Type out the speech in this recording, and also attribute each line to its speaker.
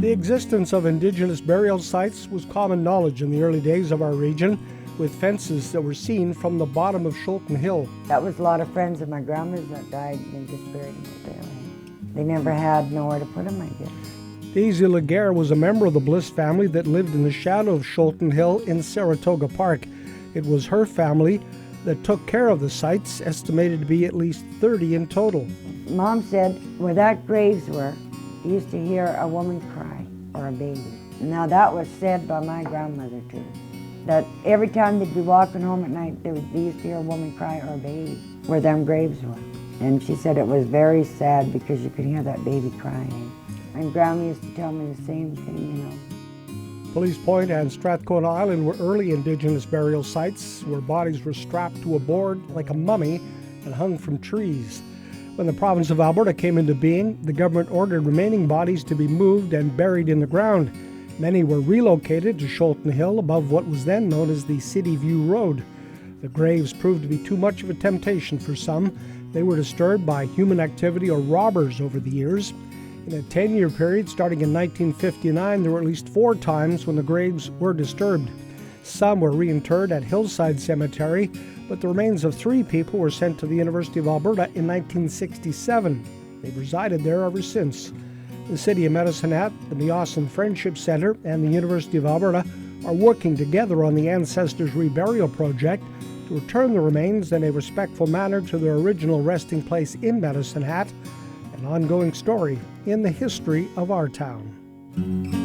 Speaker 1: The existence of Indigenous burial sites was common knowledge in the early days of our region, with fences that were seen from the bottom of Shoalton Hill.
Speaker 2: That was a lot of friends of my grandma's that died, and they just buried them up there. They never had nowhere to put them, I guess.
Speaker 1: Daisy Laguerre was a member of the Bliss family that lived in the shadow of Shoalton Hill in Saratoga Park. It was her family that took care of the sites, estimated to be at least 30 in total.
Speaker 2: Mom said where that graves were, you used to hear a woman cry or a baby. Now that was said by my grandmother too, that every time they'd be walking home at night, they used to hear a woman cry or a baby where them graves were. And she said it was very sad because you could hear that baby crying. And Grandma used to tell me the same thing, you know.
Speaker 1: Police Point and Strathcona Island were early Indigenous burial sites where bodies were strapped to a board like a mummy and hung from trees. When the province of Alberta came into being, the government ordered remaining bodies to be moved and buried in the ground. Many were relocated to Shoalton Hill above what was then known as the City View Road. The graves proved to be too much of a temptation for some. They were disturbed by human activity or robbers over the years. In a 10-year period starting in 1959, there were at least 4 times when the graves were disturbed. Some were reinterred at Hillside Cemetery, but the remains of 3 people were sent to the University of Alberta in 1967. They've resided there ever since. The City of Medicine Hat, the Meossin Friendship Centre, and the University of Alberta are working together on the Ancestors Reburial Project to return the remains in a respectful manner to their original resting place in Medicine Hat, an ongoing story in the history of our town.